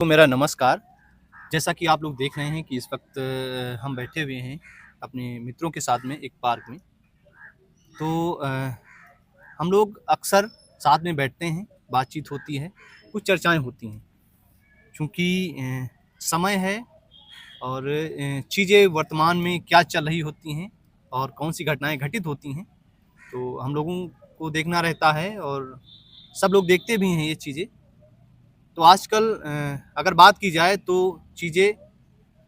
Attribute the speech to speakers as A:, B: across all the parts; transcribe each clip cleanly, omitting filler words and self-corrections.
A: तो मेरा नमस्कार। जैसा कि आप लोग देख रहे हैं कि इस वक्त हम बैठे हुए हैं अपने मित्रों के साथ में एक पार्क में। तो हम लोग अक्सर साथ में बैठते हैं, बातचीत होती है, कुछ चर्चाएँ होती हैं। चूँकि समय है और चीज़ें वर्तमान में क्या चल रही होती हैं और कौन-सी घटनाएँ घटित होती हैं, तो हम लोगों को देखना रहता है और सब लोग देखते भी हैं ये चीज़ें। तो आजकल अगर बात की जाए तो चीज़ें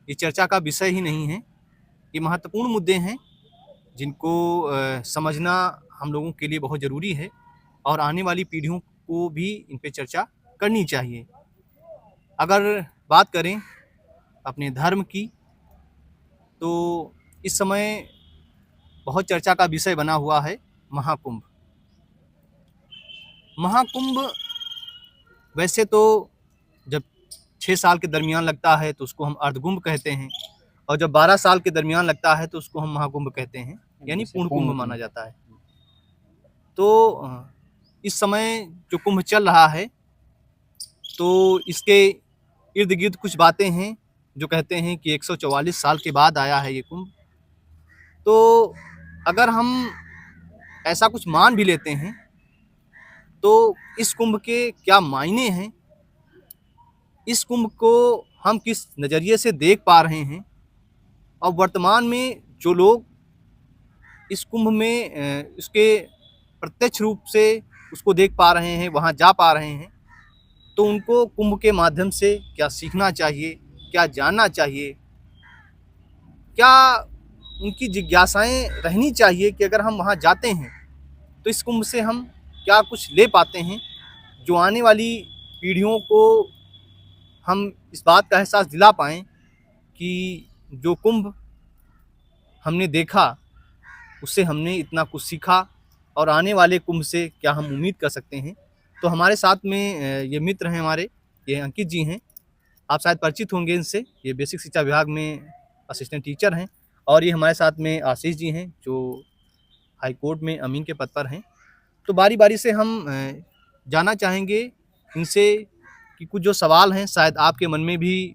A: ये चर्चा का विषय ही नहीं है। ये महत्वपूर्ण मुद्दे हैं जिनको समझना हम लोगों के लिए बहुत ज़रूरी है और आने वाली पीढ़ियों को भी इन पे चर्चा करनी चाहिए। अगर बात करें अपने धर्म की, तो इस समय बहुत चर्चा का विषय बना हुआ है महाकुंभ। महाकुंभ वैसे तो जब 6 साल के दरमियान लगता है तो उसको हम अर्धकुंभ कहते हैं और जब 12 साल के दरमियान लगता है तो उसको हम महाकुंभ कहते हैं, यानी पूर्ण कुंभ माना जाता है। तो इस समय जो कुंभ चल रहा है, तो इसके इर्द-गिर्द कुछ बातें हैं जो कहते हैं कि 144 साल के बाद आया है ये कुंभ। तो अगर हम ऐसा कुछ मान भी लेते हैं, तो इस कुंभ के क्या मायने हैं? इस कुंभ को हम किस नज़रिए से देख पा रहे हैं? और वर्तमान में जो लोग इस कुंभ में इसके प्रत्यक्ष रूप से उसको देख पा रहे हैं, वहाँ जा पा रहे हैं, तो उनको कुंभ के माध्यम से क्या सीखना चाहिए, क्या जानना चाहिए? क्या उनकी जिज्ञासाएँ रहनी चाहिए कि अगर हम वहाँ जाते हैं, तो इस कुंभ से हम क्या कुछ ले पाते हैं, जो आने वाली पीढ़ियों को हम इस बात का एहसास दिला पाएँ कि जो कुंभ हमने देखा, उससे हमने इतना कुछ सीखा और आने वाले कुंभ से क्या हम उम्मीद कर सकते हैं। तो हमारे साथ में ये मित्र हैं हमारे, ये अंकित जी हैं। आप शायद परिचित होंगे इनसे, ये बेसिक शिक्षा विभाग में असिस्टेंट टीचर हैं और ये हमारे साथ में आशीष जी हैं, जो हाई कोर्ट में अमीन के पद पर हैं। तो बारी-बारी से हम जानना चाहेंगे इनसे कि कुछ जो सवाल हैं, शायद आपके मन में भी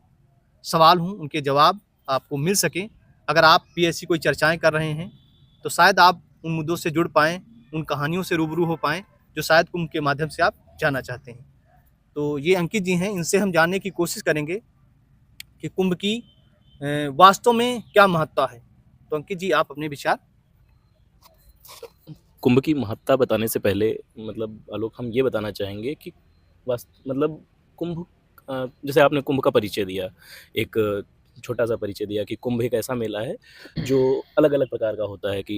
A: सवाल हों, उनके जवाब आपको मिल सकें। अगर आप भी ऐसी कोई चर्चाएँ कर रहे हैं, तो शायद आप उन मुद्दों से जुड़ पाएँ, उन कहानियों से रूबरू हो पाएँ, जो शायद कुंभ के माध्यम से आप जानना चाहते हैं। तो ये अंकित जी हैं, इनसे हम जानने की कोशिश करेंगे कि कुंभ की वास्तव में क्या महत्ता है। तो अंकित जी, आप अपने विचार।
B: कुंभ की महत्ता बताने से पहले मतलब आलोक हम ये बताना चाहेंगे कि मतलब कुंभ जैसे आपने कुंभ का परिचय दिया, एक छोटा-सा परिचय दिया कि कुंभ एक ऐसा मेला है जो अलग-अलग प्रकार का होता है कि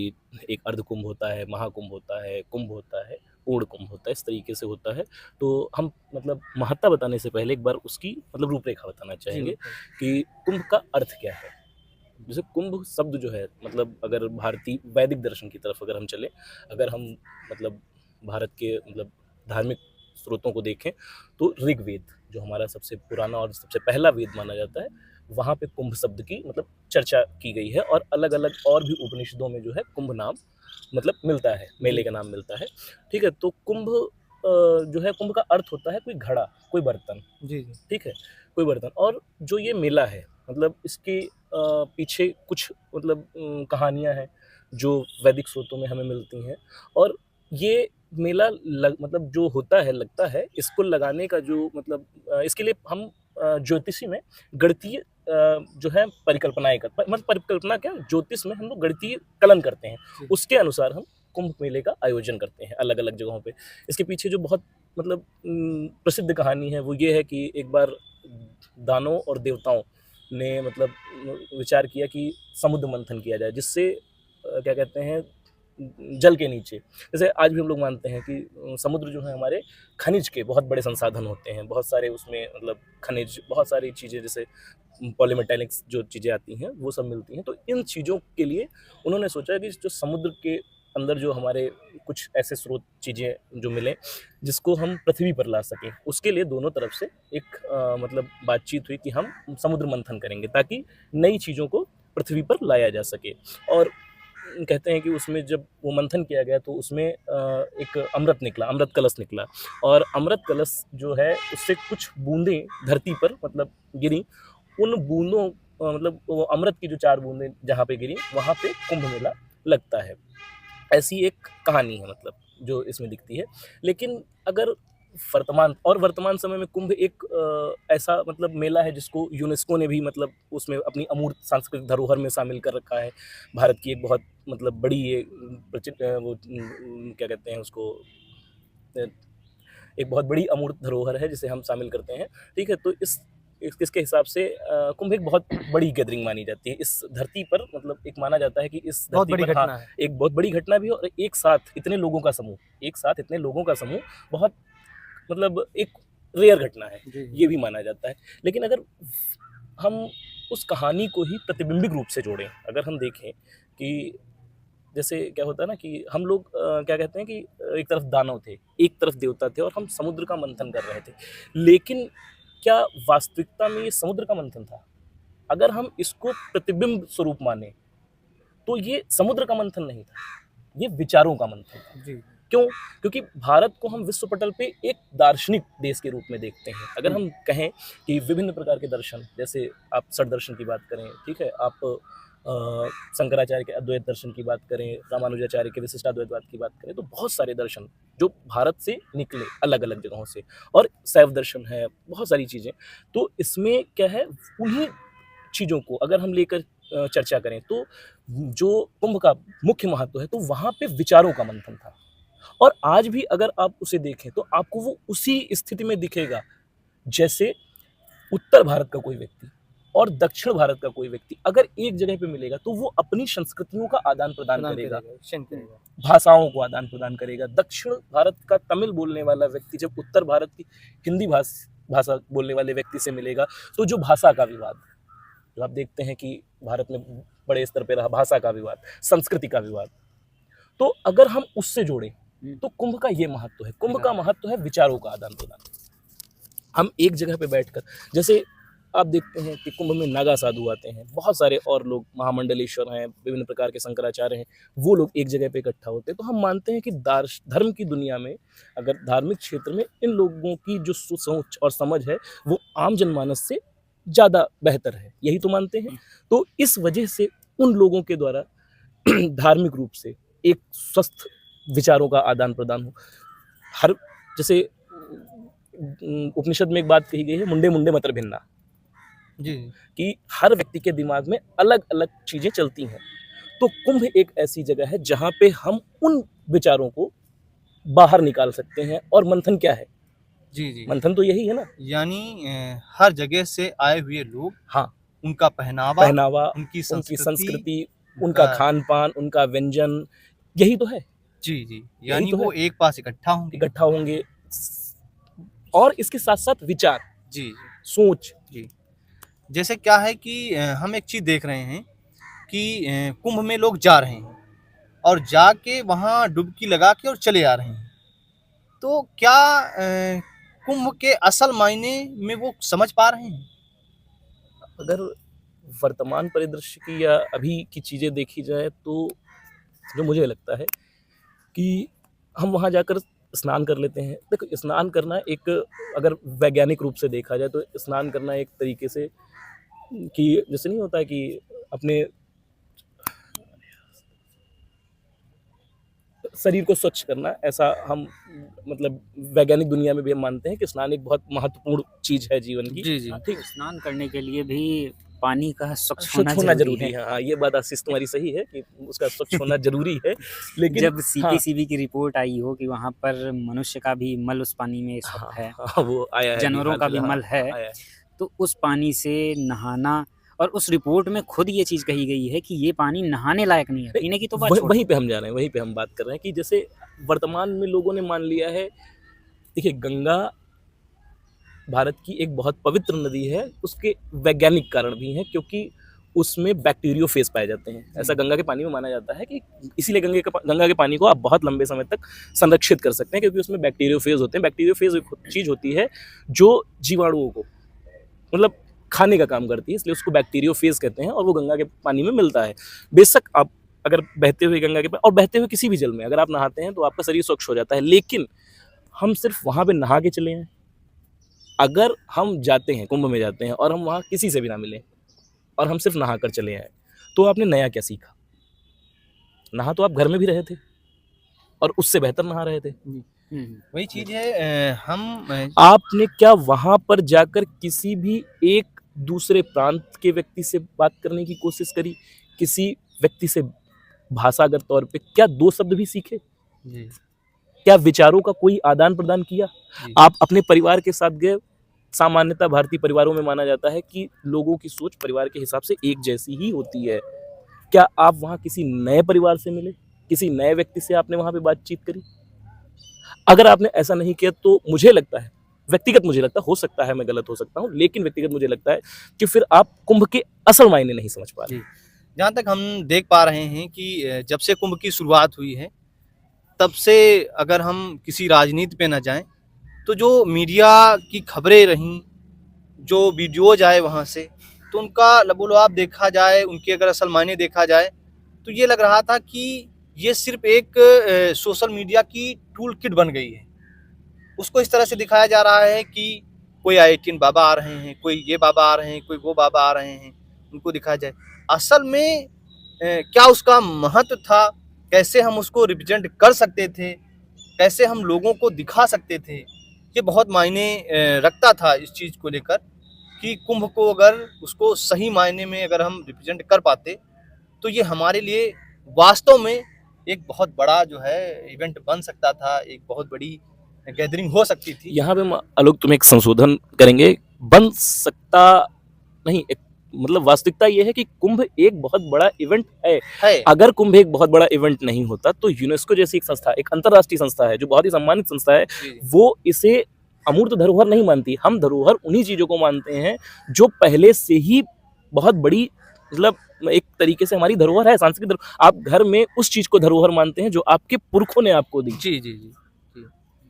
B: एक अर्ध कुंभ होता है, महाकुंभ होता है, कुंभ होता है, पूर्ण कुंभ होता है, इस तरीके से होता है। तो हम मतलब महत्ता बताने से पहले एक बार उसकी मतलब रूपरेखा बताना
A: जी,
B: चाहेंगे
A: बिल्कुल।
B: कि कुंभ का अर्थ क्या है? जैसे कुंभ शब्द जो है मतलब अगर भारतीय वैदिक दर्शन की तरफ अगर हम चलें, अगर हम मतलब भारत के मतलब धार्मिक स्रोतों को देखें, तो ऋग्वेद जो हमारा सबसे पुराना और सबसे पहला वेद माना जाता है, वहाँ पे कुंभ शब्द की मतलब चर्चा की गई है और अलग-अलग और भी उपनिषदों में जो है कुंभ नाम मतलब मिलता है, मेले
A: जी,
B: का नाम मिलता है। ठीक है? तो कुंभ जो है कुंभ का अर्थ होता है कोई घड़ा, कोई बर्तन।
A: जी, जी।
B: ठीक है? कोई बर्तन और जो ये मेला है मतलब इसके पीछे कुछ मतलब कहानियाँ हैं जो वैदिक स्रोतों में हमें मिलती हैं और ये मेला लग मतलब जो होता है लगता है इसको लगाने का जो मतलब इसके लिए हम ज्योतिषी में गणितीय जो है परिकल्पनाएँ मतलब परिकल्पना क्या ज्योतिष में हम लोग गणितीय कलन करते हैं।
A: जी।
B: उसके अनुसार हम कुंभ मेले का आयोजन करते हैं अलग-अलग जगहों पे। इसके पीछे जो बहुत मतलब प्रसिद्ध कहानी है वो ये है कि एक बार दानवों और देवताओं ने मतलब विचार किया कि समुद्र मंथन किया जाए जिससे क्या कहते हैं जल के नीचे जैसे आज भी हम लोग मानते हैं कि समुद्र जो है हमारे खनिज के बहुत बड़े संसाधन होते हैं बहुत सारे उसमें मतलब खनिज बहुत सारी चीज़ें जैसे पॉलीमेटेलिक्स जो चीज़ें आती हैं वो सब मिलती हैं तो इन चीज़ों के लिए उन्होंने सोचा कि जो समुद्र के अंदर जो हमारे कुछ ऐसे स्रोत चीज़ें जो मिलें जिसको हम पृथ्वी पर ला सकें उसके लिए दोनों तरफ से एक मतलब बातचीत हुई कि हम समुद्र मंथन करेंगे ताकि नई चीज़ों को पृथ्वी पर लाया जा सके और कहते हैं कि उसमें जब वो मंथन किया गया तो उसमें एक अमृत निकला, अमृत कलश निकला, और अमृत कलश जो है उससे कुछ बूंदें धरती पर मतलब गिरी। उन बूंदों मतलब वो अमृत की जो 4 बूंदें जहाँ पे गिरी वहाँ पे कुंभ मेला लगता है। ऐसी एक कहानी है मतलब जो इसमें दिखती है। लेकिन अगर वर्तमान समय में कुंभ एक ऐसा मतलब मेला है जिसको यूनेस्को ने भी मतलब उसमें अपनी अमूर्त सांस्कृतिक धरोहर में शामिल कर रखा है। भारत की एक बहुत मतलब बड़ी ये क्या कहते हैं उसको, एक बहुत बड़ी अमूर्त धरोहर है जिसे हम शामिल करते हैं। ठीक है, तो इसके हिसाब से कुंभ एक बहुत बड़ी गैदरिंग मानी जाती है इस धरती पर। मतलब एक माना जाता है कि इस
A: बहुत
B: धरती
A: बड़ी
B: पर, हाँ,
A: घटना है।
B: एक बहुत बड़ी घटना भी है, और एक साथ इतने लोगों का समूह बहुत मतलब एक रेयर घटना है, ये भी माना जाता है। लेकिन अगर हम उस कहानी को ही प्रतिबिंबिक रूप से जोड़ें, अगर हम देखें कि जैसे क्या होता है ना कि हम लोग क्या कहते हैं कि एक तरफ दानव थे, एक तरफ देवता थे, और हम समुद्र का मंथन कर रहे थे। लेकिन क्या वास्तविकता में ये समुद्र का मंथन था? अगर हम इसको प्रतिबिंब स्वरूप माने तो ये समुद्र का मंथन नहीं था, ये विचारों का मंथन था।
A: जी।
B: क्यों? क्योंकि भारत को हम विश्व पटल पे एक दार्शनिक देश के रूप में देखते हैं। अगर हम कहें कि विभिन्न प्रकार के दर्शन, जैसे आप षट दर्शन की बात करें, ठीक है, आप शंकराचार्य के अद्वैत दर्शन की बात करें, रामानुजाचार्य के विशिष्टाद्वैतवाद की बात करें, तो बहुत सारे दर्शन जो भारत से निकले अलग अलग जगहों से, और शैव दर्शन है, बहुत सारी चीज़ें। तो इसमें क्या है, उन्हीं चीज़ों को अगर हम लेकर चर्चा करें तो जो कुंभ का मुख्य महत्व है तो वहाँ पे विचारों का मंथन था। और आज भी अगर आप उसे देखें तो आपको वो उसी स्थिति में दिखेगा जैसे उत्तर भारत का कोई व्यक्ति और दक्षिण भारत का कोई व्यक्ति अगर एक जगह पे मिलेगा तो वो अपनी संस्कृतियों का आदान प्रदान करेगा, भाषाओं को आदान प्रदान करेगा। दक्षिण भारत का तमिल बोलने वाला व्यक्ति जब उत्तर भारत की हिंदी भाषा बोलने वाले व्यक्ति से मिलेगा तो जो भाषा का विवाद, जो आप देखते हैं कि भारत में बड़े स्तर पर रहा भाषा का विवाद, संस्कृति का विवाद, तो अगर हम उससे जोड़ें तो कुंभ का ये महत्व है। कुंभ का महत्व है विचारों का आदान प्रदान। हम एक जगह पे बैठकर, जैसे आप देखते हैं कि कुंभ में नागा साधु आते हैं, बहुत सारे और लोग महामंडलेश्वर हैं, विभिन्न प्रकार के शंकराचार्य हैं, वो लोग एक जगह पे इकट्ठा होते हैं। तो हम मानते हैं कि धर्म की दुनिया में, अगर धार्मिक क्षेत्र में इन लोगों की जो सोच और समझ है वो आम जनमानस से ज़्यादा बेहतर है, यही तो मानते हैं। तो इस वजह से उन लोगों के द्वारा धार्मिक रूप से एक स्वस्थ विचारों का आदान प्रदान हो। हर जैसे उपनिषद में एक बात कही गई है, मुंडे मुंडे मतर भिन्ना,
A: जी,
B: कि हर व्यक्ति के दिमाग में अलग अलग चीजें चलती हैं। तो कुंभ एक ऐसी जगह है जहां पे हम उन विचारों को बाहर निकाल सकते हैं। और मंथन क्या है?
A: जी, जी,
B: मंथन तो यही है ना,
A: यानी हर जगह से आए हुए लोग,
B: हाँ,
A: उनका पहनावा,
B: उनकी संस्कृति, उनका खान पान, उनका व्यंजन, यही तो है।
A: जी, जी, यानी
B: तो
A: वो एक पास इकट्ठा होंगे।
B: और इसके साथ साथ विचार,
A: जी,
B: सोच।
A: जी, जैसे क्या है कि हम एक चीज देख रहे हैं कि कुंभ में लोग जा रहे हैं और जाके वहाँ डुबकी लगा के और चले आ रहे हैं। तो क्या कुंभ के असल मायने में वो समझ पा रहे हैं?
B: अगर वर्तमान परिदृश्य की या अभी की चीज़ें देखी जाए तो जो मुझे लगता है कि हम वहाँ जाकर स्नान कर लेते हैं। देखो, स्नान करना एक, अगर वैज्ञानिक रूप से देखा जाए तो स्नान करना एक तरीके से कि जैसे नहीं होता है कि अपने शरीर को स्वच्छ करना, ऐसा हम मतलब वैज्ञानिक दुनिया में भी हम मानते हैं कि स्नान एक बहुत महत्वपूर्ण चीज़ है जीवन की।
A: जी, जी,
B: ठीक,
C: स्नान करने के लिए भी पानी का स्वच्छ
B: होना जरूरी है। हाँ, ये बात आशीष तुम्हारी सही है कि उसका स्वच्छ होना जरूरी है। लेकिन
C: जब सीपीसीबी की रिपोर्ट आई हो कि वहाँ पर मनुष्य का भी मल उस पानी में स्वच्छ है,
B: वो आया है,
C: जानवरों का भी मल है, तो उस पानी से नहाना, और उस रिपोर्ट में खुद ये चीज़ कही गई है कि ये पानी नहाने लायक नहीं है, पीने की तो बात छोड़ो।
B: वहीं पे हम जा रहे हैं, वहीं पे हम बात कर रहे हैं कि जैसे वर्तमान में लोगों ने मान लिया है, देखिए गंगा भारत की एक बहुत पवित्र नदी है, उसके वैज्ञानिक कारण भी हैं क्योंकि उसमें बैक्टीरियोफेज पाए जाते हैं। ऐसा गंगा के पानी में माना जाता है कि इसीलिए गंगा के पानी को आप बहुत लंबे समय तक संरक्षित कर सकते हैं क्योंकि उसमें बैक्टीरियोफेज होते हैं। बैक्टीरियोफेज एक चीज़ होती है जो जीवाणुओं को मतलब खाने का काम करती है, इसलिए उसको बैक्टीरियोफेज कहते हैं और वो गंगा के पानी में मिलता है। बेशक आप अगर बहते हुए गंगा के पास और बहते हुए किसी भी जल में अगर आप नहाते हैं तो आपका शरीर स्वच्छ हो जाता है, लेकिन हम सिर्फ वहां पे नहा के चले हैं। अगर हम जाते हैं, कुंभ में जाते हैं और हम वहां किसी से भी ना मिले और हम सिर्फ नहा कर चले आए, तो आपने नया क्या सीखा? नहा तो आप घर में भी रहे थे और उससे बेहतर नहा रहे थे।
A: वही चीज है।
B: आपने क्या वहां पर जाकर किसी भी एक दूसरे प्रांत के व्यक्ति से बात करने की कोशिश करी? किसी व्यक्ति से भाषागत तौर पे क्या 2 शब्द भी सीखे?
A: जी
B: क्या विचारों का कोई आदान प्रदान किया?
A: जी
B: आप अपने परिवार के साथ गए। सामान्यतः भारतीय परिवारों में माना जाता है कि लोगों की सोच परिवार के हिसाब से एक जैसी ही होती है। क्या आप वहां किसी नए परिवार से मिले? किसी नए व्यक्ति से आपने वहां पे बातचीत करी? अगर आपने ऐसा नहीं किया तो मुझे लगता है, व्यक्तिगत मुझे लगता है, हो सकता है मैं गलत हो सकता हूँ, लेकिन व्यक्तिगत मुझे लगता है कि फिर आप कुंभ के असल मायने नहीं समझ पा रहे।
A: जहाँ तक हम देख पा रहे हैं कि जब से कुंभ की शुरुआत हुई है तब से अगर हम किसी राजनीति पे न जाएं तो जो मीडिया की खबरें रहीं, जो वीडियोज आए वहाँ से, तो उनका लबोलबाब देखा जाए, उनके अगर असल मायने देखा जाए तो ये लग रहा था कि ये सिर्फ एक सोशल मीडिया की टूल किट बन गई है। उसको इस तरह से दिखाया जा रहा है कि कोई IITian बाबा आ रहे हैं, कोई ये बाबा आ रहे हैं, कोई वो बाबा आ रहे हैं, उनको दिखाया जाए। असल में क्या उसका महत्व था, कैसे हम उसको रिप्रेजेंट कर सकते थे, कैसे हम लोगों को दिखा सकते थे, ये बहुत मायने रखता था इस चीज़ को लेकर कि कुंभ को अगर उसको सही मायने में अगर हम रिप्रेजेंट कर पाते तो ये हमारे लिए वास्तव में एक बहुत बड़ा जो है इवेंट बन सकता था, एक बहुत बड़ी गैदरिंग हो सकती थी।
B: यहाँ पे आलोक तुम्हें एक संशोधन करेंगे, बन सकता नहीं, मतलब वास्तविकता ये है कि कुंभ एक बहुत बड़ा इवेंट है। अगर कुंभ एक बहुत बड़ा इवेंट नहीं होता तो यूनेस्को जैसी एक संस्था, एक अंतर्राष्ट्रीय संस्था है जो बहुत ही सम्मानित संस्था है, वो इसे अमूर्त धरोहर नहीं मानती। हम धरोहर उन्हीं चीजों को मानते हैं जो पहले से ही बहुत बड़ी, मतलब एक तरीके से हमारी धरोहर है, सांस्कृतिक धरोहर। आप घर में उस चीज को धरोहर मानते हैं जो आपके पुरखों ने आपको दी।
A: जी जी जी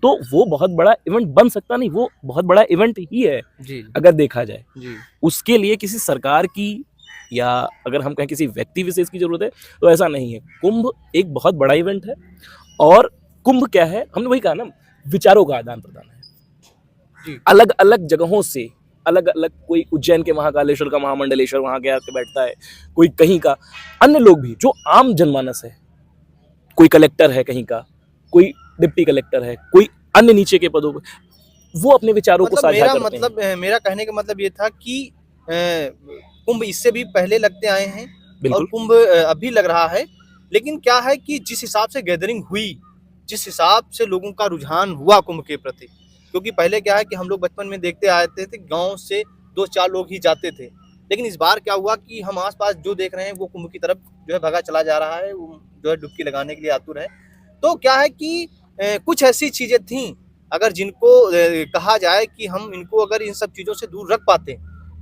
B: तो वो बहुत बड़ा इवेंट बन सकता नहीं, वो बहुत बड़ा इवेंट ही है
A: जी
B: अगर देखा जाए।
A: जी
B: उसके लिए किसी सरकार की या अगर हम कहें किसी व्यक्ति विशेष की जरूरत है तो ऐसा नहीं है। कुंभ एक बहुत बड़ा इवेंट है और कुंभ क्या है, हमने वही कहा ना, विचारों का आदान प्रदान है।
A: जी
B: अलग अलग जगहों से, अलग अलग, कोई उज्जैन के महाकालेश्वर का महामंडलेश्वर वहां के आके बैठता है, कोई कहीं का, अन्य लोग भी जो आम जनमानस है, कोई कलेक्टर है कहीं का, कोई डिप्टी कलेक्टर है, कोई अन्य नीचे के पदों पर, वो अपने विचारों को साझा करते हैं।
A: मेरा कहने का मतलब ये था कि कुंभ इससे भी पहले लगते आए हैं और
B: बिल्कुल
A: कुंभ अभी लग रहा है, लेकिन क्या है कि जिस हिसाब से गैदरिंग हुई, जिस हिसाब से लोगों का रुझान हुआ कुंभ के प्रति, क्योंकि पहले क्या है कि हम लोग बचपन में देखते आते थे, गांव से 2-4 लोग ही जाते थे, लेकिन इस बार क्या हुआ कि हम आसपास जो देख रहे हैं वो कुंभ की तरफ जो है भगा चला जा रहा है, वो जो है डुबकी लगाने के लिए आतुर है। तो क्या है कि कुछ ऐसी चीजें थीं अगर जिनको कहा जाए कि हम इनको अगर इन सब चीज़ों से दूर रख पाते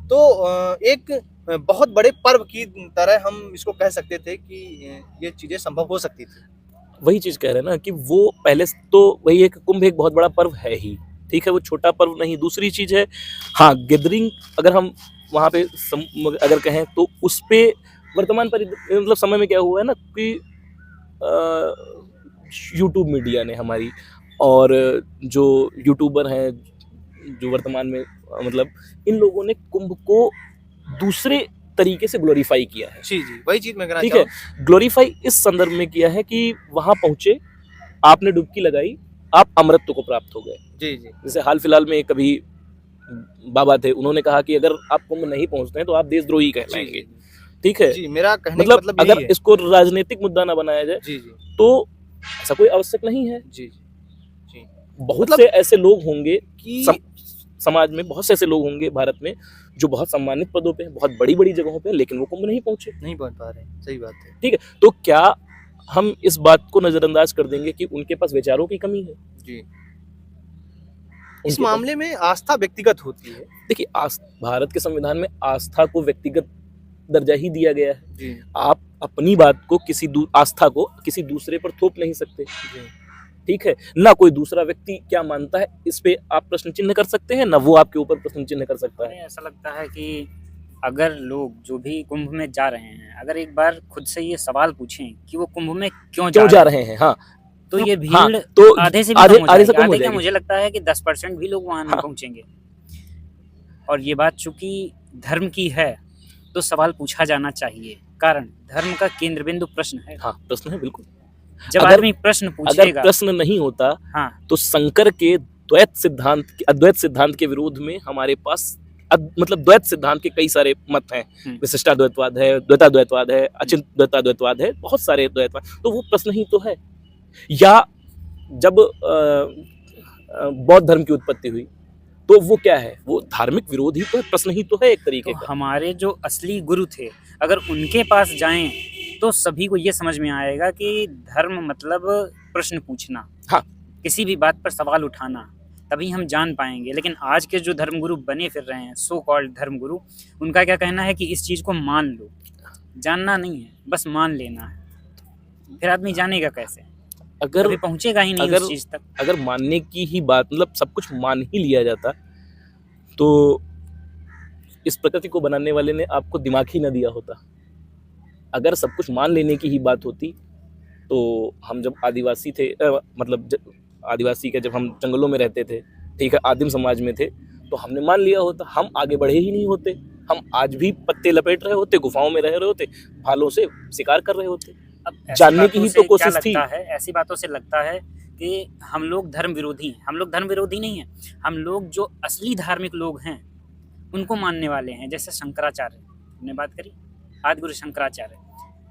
A: तो एक बहुत बड़े पर्व की तरह हम इसको कह सकते थे कि ये चीज़ें संभव हो सकती थी।
B: वही चीज कह रहे हैं ना कि वो पहले तो वही है कि कुंभ एक बहुत बड़ा पर्व है ही, ठीक है, वो छोटा पर्व नहीं। दूसरी चीज है, हाँ, गैदरिंग अगर हम वहाँ पे अगर कहें तो उस पे वर्तमान मतलब समय में क्या हुआ है ना कि यूट्यूब मीडिया ने हमारी, और जो यूट्यूबर हैं जो वर्तमान में मतलब इन लोगों ने कुंभ को दूसरे तरीके से ग्लोरीफाई किया है।
A: जी जी, वही चीज मैं कहना
B: ठीक
A: चाहूँ।
B: है, ग्लोरीफाई इस संदर्भ में किया है कि वहां पहुंचे, आपने डुबकी लगाई, आप अमरत्व को प्राप्त हो गए।
A: जी जी
B: जैसे हाल फिलहाल में कभी बाबा थे, उन्होंने कहा कि अगर आप कुंभ नहीं पहुंचते हैं तो आप देशद्रोही कहलाएंगे। ठीक है,
A: जी, मेरा कहने का
B: मतलब
A: यही
B: अगर
A: है।
B: इसको राजनीतिक मुद्दा ना बनाया जाए
A: जी जी
B: तो ऐसा कोई आवश्यक नहीं है।
A: जी जी,
B: बहुत से ऐसे लोग होंगे
A: कि
B: समाज में, बहुत से ऐसे लोग होंगे भारत में जो बहुत सम्मानित पदों पे, बहुत बड़ी बड़ी जगहों पे, लेकिन वो कुंभ नहीं पहुंचे।
A: नहीं पहुंच पा रहे, सही बात है।
B: ठीक है, तो क्या हम इस बात को नजरअंदाज कर देंगे कि उनके पास विचारों की कमी है?
A: जी, इस
B: उनके
A: मामले में आस्था व्यक्तिगत होती है।
B: देखिए, भारत के संविधान में आस्था को व्यक्तिगत दर्जा ही दिया गया है।
A: जी
B: आप अपनी बात को आस्था को किसी दूसरे पर थोप नहीं सकते।
A: जी
B: ठीक है, ना कोई दूसरा व्यक्ति क्या मानता है इस पे आप प्रश्न चिन्ह कर सकते हैं, ना वो आपके ऊपर प्रश्न चिन्ह कर सकता है।
C: मुझे ऐसा लगता है कि अगर लोग जो भी कुंभ में जा रहे हैं, अगर एक बार खुद से ये सवाल पूछें कि वो कुंभ में क्यों
B: क्यों
C: जा
B: जा
C: रहे हैं,
B: रहे हैं? हाँ,
C: तो ये
B: हाँ,
C: भीड़
B: तो
C: आधे से भी
B: आधे
C: कम हो
B: आधे से
C: जाएगी।
B: कम हो
C: आधे क्या,
B: जाएगी।
C: मुझे लगता है कि 10% भी लोग वहाँ नहीं
B: हाँ।
C: पहुँचेंगे। और ये बात चूंकि धर्म की है तो सवाल पूछा जाना चाहिए, कारण धर्म का केंद्र बिंदु प्रश्न है।
B: हाँ, प्रश्न है बिल्कुल।
C: जब
B: अगर
C: आदमी प्रश्न
B: अगर
C: पूछेगा,
B: प्रश्न नहीं होता
C: हाँ,
B: तो शंकर के अद्वैत सिद्धांत के विरोध में हमारे पास मतलब द्वैत सिद्धांत के कई सारे मत हैं। विशिष्टाद्वैतवाद है, द्वैताद्वैतवाद है, अचिंत्य है, बहुत सारे द्वैतवाद। तो वो प्रश्न ही तो है। या जब बौद्ध धर्म की उत्पत्ति हुई तो वो क्या है? वो धार्मिक विरोध ही तो है, प्रश्न ही तो है एक तरीके
C: तो
B: का।
C: हमारे जो असली गुरु थे, अगर उनके पास जाएं तो सभी को ये समझ में आएगा कि धर्म मतलब प्रश्न पूछना,
B: हाँ।
C: किसी भी बात पर सवाल उठाना, तभी हम जान पाएंगे। लेकिन आज के जो धर्मगुरु बने फिर रहे हैं, सो कॉल्ड धर्मगुरु, उनका क्या कहना है कि इस चीज़ को मान लो। जानना नहीं है, बस मान लेना है। फिर आदमी जानेगा कैसे?
B: अगर
C: कभी पहुंचेगा ही नहीं उस चीज़ तक।
B: अगर मानने की ही बात, मतलब सब कुछ मान ही लिया जाता तो इस प्रकृति को बनाने वाले ने आपको दिमाग ही ना दिया होता। अगर सब कुछ मान लेने की ही बात होती तो हम जब आदिवासी थे, आदिवासी के जब हम जंगलों में रहते थे, ठीक है, आदिम समाज में थे, तो हमने मान लिया होता, हम आगे बढ़े ही नहीं होते। हम आज भी पत्ते लपेट रहे होते, गुफाओं में रह रहे होते, भालों से शिकार कर रहे होते।
C: अब ऐसी
B: जानने की
C: बातों
B: ही
C: से
B: तो कोशिश
C: क्या
B: थी।
C: लगता है, ऐसी बातों से लगता है कि हम लोग धर्म विरोधी हैं। हम लोग धर्म विरोधी नहीं हैं, हम लोग जो असली धार्मिक लोग हैं उनको मानने वाले हैं। जैसे शंकराचार्य, हमने बात करी, आदिगुरु शंकराचार्य,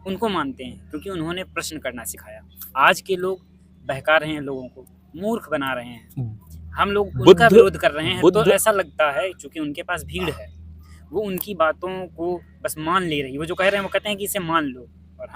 C: उनको मानते हैं क्योंकि उन्होंने प्रश्न करना सिखाया। आज के लोग बहका रहे हैं, लोगों को मूर्ख बना रहे हैं, हम लोग उनका विरोध कर रहे हैं। तो ऐसा लगता है चूंकि उनके पास भीड़ है, वो उनकी बातों को बस मान ले रही है। वो जो कह रहे हैं वो कहते हैं कि इसे मान लो, और हम